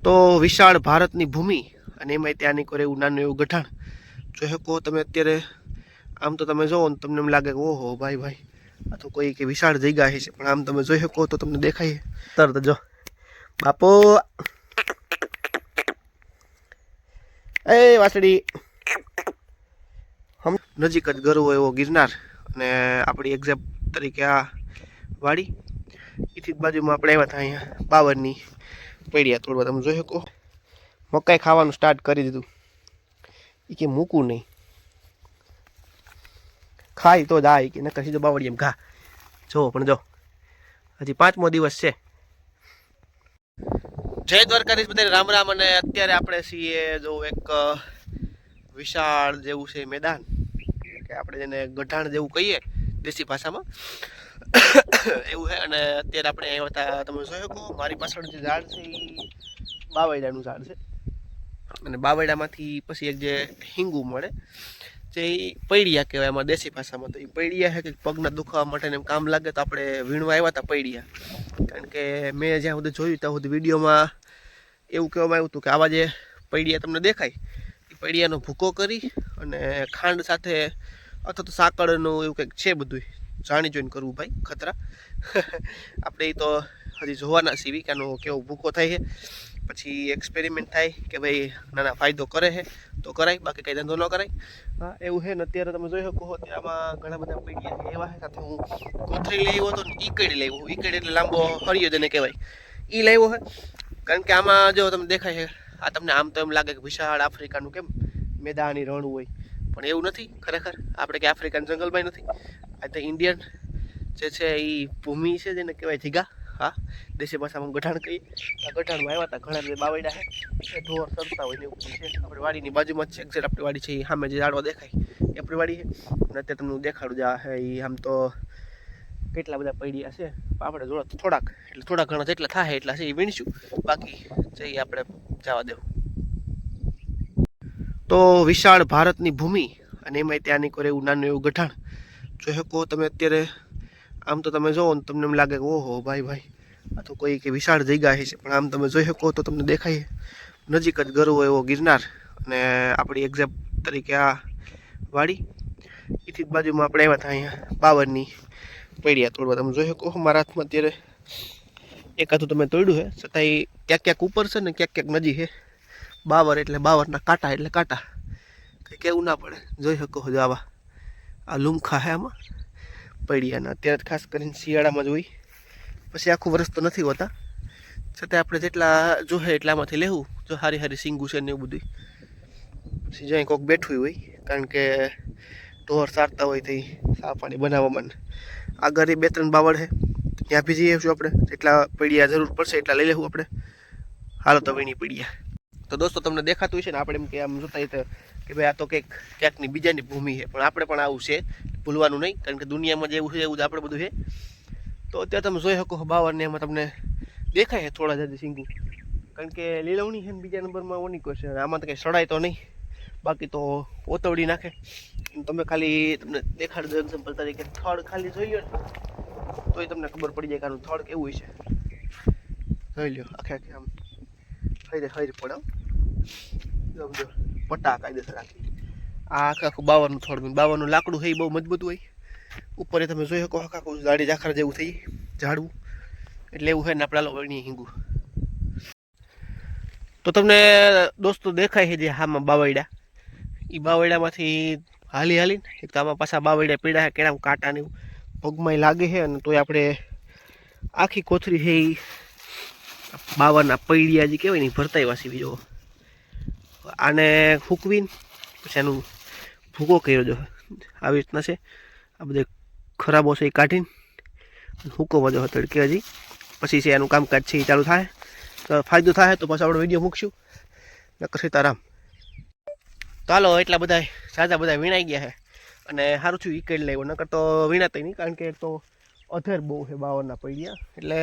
તો વિશાળ ભારતની ભૂમિ અને એમાં ત્યાંની કરે એવું નાનું એવું ગઠાણ જો શકો તમે અત્યારે. આમ તો તમે જોવો ને તમને એમ લાગે કે ઓહો ભાઈ ભાઈ આ તો કોઈ કે વિશાળ જગ્યા છે, પણ આમ તમે જોઈ શકો તો તમને દેખાય તરત જો બાપો એ વાસળી હમ નજીક જ ગરવો એવો ગિરનાર અને આપણી એક્ઝામ્પ તરીકે આ વાડી એથી બાજુમાં આપણે આવ્યા હતા અહીંયા બાવરની પૈડિયા તોડવા. તમે જોઈ શકો મકાઈ ખાવાનું સ્ટાર્ટ કરી દીધું. એ કે મૂકવું નહીં, ખાય તો જાય કે નકર સીધો બાવળી એમ ઘા જો. પણ જો હજી 5મો દિવસ છે. જય દ્વારકાધીશ બધાને રામ રામ. અને અત્યારે આપણે છીએ જો એક વિશાળ જેવું છે મેદાન, કે આપણે જેને ગઢાણ જેવું કહીએ દેશી ભાષામાં એવું છે. અને અત્યારે આપણે આવ્યા હતા, તમે જોઈ શકો મારી પાછળ જે ઝાડ છે એ બાવૈડાનું ઝાડ છે. અને બાવૈડામાંથી પછી એક જે હિંગુ મળે જે પૈડિયા કહેવાય એમાં દેશી ભાષામાં. તો એ પૈડિયા છે કે પગના દુખાવા માટે એમ કામ લાગે તો આપણે વીણવા આવ્યા હતા પૈડિયા. કારણ કે મેં જ્યાં સુધી જોયું ત્યાં સુધી વિડીયોમાં એવું કહેવામાં આવ્યું હતું કે આવા જે પૈડિયા તમને દેખાય એ પૈડિયાનો ભૂકો કરી અને ખાંડ સાથે અથવા તો સાકળનું એવું કંઈક છે બધું જાણી જોઈને કરવું ભાઈ ખતરા. આપણે એ તો હજી જોવાના સીવી કે આનો કેવો ભૂકો થાય છે, પછી એક્સપેરિમેન્ટ થાય કે ભાઈ નાના ફાયદો કરે છે તો કરાય, બાકી કંઈ ધંધો ન કરાય. હા એવું છે ને. અત્યારે તમે જોઈ શકો અત્યારે આમાં ઘણા બધા પૈડિયા એવા છે. સાથે હું કોથળી લઈ આવ્યો હતો ને ઈકડી લઈ આવ્યો. ઈકડી એટલે લાંબો હરિયો જેને કહેવાય એ લાવ્યો છે. કારણ કે આમાં જો તમને દેખાય છે આ તમને આમ તો એમ લાગે કે વિશાળ આફ્રિકાનું કેમ મેદાની રણ હોય, પણ એવું નથી ખરેખર. આપણે કે આફ્રિકન જંગલમાં નથી, આ તો ઇન્ડિયન જે છે એ ભૂમિ છે જેને કહેવાય જીગા. હા દેશી ભાષામાં ગઢાણ કહીએ. આ ગઢાણમાં આવ્યા હતા. ઘણા બધા બાવૈડા છે ઢોર સરતા હોય ને એવું છે. આપણી વાડીની બાજુમાં જ છે એક્ઝેક્ટ આપણી વાડી છે. એ સામે જે ઝાડવા દેખાય એ આપણી વાડી છે. અને અત્યારે તમને દેખાડું જ છે એ આમ તો કેટલા બધા પૈડિયા છે. આપણે જોડે થોડાક એટલે થોડા ઘણા જેટલા થાય એટલા છે એ વીણીશું, બાકી જઈએ આપણે જવા દેવું. તો વિશાળ ભારતની ભૂમિ અને એમાં ત્યાંની કરે એવું નાનું એવું ગઠાણ જોઈ શકો તમે અત્યારે. આમ તો તમે જોવો ને તમને એમ લાગે કે ઓહો ભાઈ ભાઈ આ તો કોઈ કે વિશાળ જગ્યા છે, પણ આમ તમે જોઈ શકો તો તમને દેખાય નજીક જ ગરવો એવો ગિરનાર અને આપણી એક્ઝામ્પ તરીકે આ વાડી એથી બાજુમાં આપણે આવ્યા હતા અહીંયા બાવરની પૈડિયા તોડવા. તમે જોઈ શકો મારા હાથમાં અત્યારે એકાદું તમે તોડ્યું છે, છતાંય ક્યાંક ક્યાંક ઉપર છે ને ક્યાંક ક્યાંક નજીક છે. બાવર એટલે બાવરના કાંટા એટલે કાંટા, કંઈ કેવું ના પડે. જોઈ શકો છો આવા આ લુમખા છે આમાં પૈડિયાના. અત્યારે ખાસ કરીને શિયાળામાં જ હોય, પછી આખું વર્ષ તો નથી હોતા. છતાં આપણે જેટલા જોહે એટલામાંથી લેવું. જો હારી હારી સિંગું છે ને એવું બધું. પછી જ્યાં કોઈક બેઠું હોય, કારણ કે ઢોર સારતા હોય તો સા પાણી બનાવવામાં. આગળ 2-3 બાવળ છે, ત્યાં બી જઈએ આપણે. જેટલા પૈડિયા જરૂર પડશે એટલા લઈ લેવું આપણે. હાલો તો વીણી પૈડિયા. તો દોસ્તો તમને દેખાતું હોય છે ને આપણે એમ કે આમ જોતા હોય કે ભાઈ આ તો કંઈક ક્યાંકની બીજાની ભૂમિ છે, પણ આપણે પણ આવું છે, ભૂલવાનું નહીં. કારણ કે દુનિયામાં જેવું છે એવું જ આપણે બધું છે. તો અત્યારે તમે જોઈ શકો બાવરને એમાં તમને દેખાય છે થોડા જલ્દી સિંગું, કારણ કે લીલવણી છે ને બીજા નંબરમાં ઓનિકો છે. આમાં તો કંઈ સડાય તો નહીં, બાકી તો ઓતવડી નાખે. તમે ખાલી તમને દેખાડ દો એક્ઝામ્પલ તરીકે થડ ખાલી જોઈ લો ને તોય તમને ખબર પડી જાય કે આનું થડ કેવું હોય છે. જોઈ લો આખે આખે આમ હરી પડે સમજો પટ્ટા કાયદેસર રાખી. આ આખે આખું બાવરનું થડ. બાવરનું લાકડું છે એ બહુ મજબૂત હોય. ઉપર તમે જોઈ શકો આખું જાડી ઝાખરા જેવું થઈ ઝાડવું, એટલે એવું છે ને આપણે આલો વણી હિંગું. તો તમને દોસ્તો દેખાય છે જે હામાં બાવૈડા, એ બાવૈડામાંથી હાલી હાલીને એક તો આમાં પાછા બાવૈડા પીડા છે કેળા કાંટા ને પગમાં લાગે છે. અને તોય આપણે આખી કોથળી છે એ બાવરના પૈડિયા જે કહેવાય ને ભરતાય વાસી બીજો આને ફૂંકવીને પછી એનું ભૂકો કર્યો જો આવી રીતના છે. આ બધે ખરાબો છે એ કાઢીને હુકો વધો તડકે હજી પછી છે એનું કામકાજ છે એ ચાલુ થાય. તો ફાયદો થાય તો પાછો આપણે વિડીયો મૂકશું. નકર સીતારામ. ચાલો એટલા બધા સાજા બધા વીણાઈ ગયા છે અને સારું થયું ઈ કરી લેવું, નકર તો વીણાતા નહીં. કારણ કે તો અધેર બહુ છે બાવરના પૈડિયા, એટલે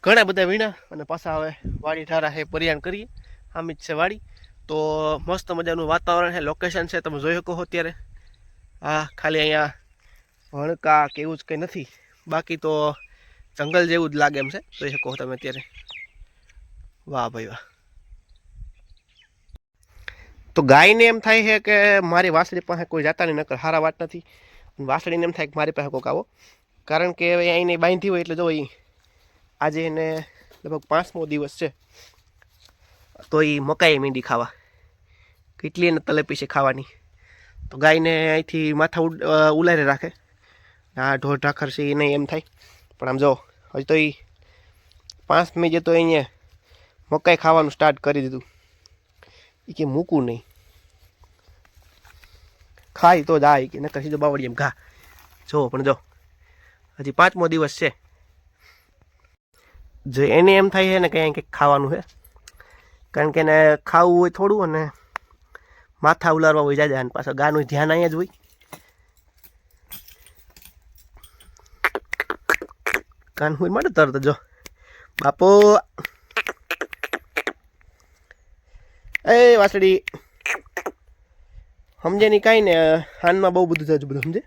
ઘણા બધા વીણા. અને પાછા હવે વાડી ઠારા છે પરિયાણ કરીએ. આમ જ છે વાડી. તો મસ્ત મજાનું વાતાવરણ છે, લોકેશન છે, તમે જોઈ શકો અત્યારે. હા ખાલી અહીંયા વણકા કે એવું જ કંઈ નથી, બાકી તો જંગલ જેવું જ લાગે એમ છે. જોઈ શકો તમે અત્યારે. વાહ ભાઈ વાહ. તો ગાયને એમ થાય છે કે મારી વાસળી પાસે કોઈ જાતા નહીં, નકર સારા વાત નથી. વાસળીને એમ થાય કે મારી પાસે કોઈક આવો, કારણ કે હવે અહીંને બાંધી હોય એટલે જો એ આજે એને લગભગ 5મો દિવસ છે, તો એ મકાઈ મીંડી ખાવા, કેટલી એને તલેપી છે ખાવાની. તો ગાયને અહીંથી માથા ઉલારે રાખે, આ ઢોર ઢાખર છે એ નહીં એમ થાય. પણ આમ જો હજી તો એ 5મી જે તો અહીંયા મકાઈ ખાવાનું સ્ટાર્ટ કરી દીધું. એ કે મૂકવું નહીં, ખાય તો જ આ કે નકર સીધો બાવળી એમ ઘા. જો પણ જો હજી 5મો દિવસ છે, જો એને એમ થાય છે ને કંઈ કંઈક ખાવાનું છે, કારણ કે એને ખાવું હોય થોડું અને માથા ઉલારવા હોય જાય, અને પાછા ગાનું ધ્યાન અહીંયા જ હોય. કાન હોય માટે તરત જો બાપો એ વાસળી સમજે નહીં કાંઈ ને, હાનમાં બહુ બધું થાય બધું સમજે.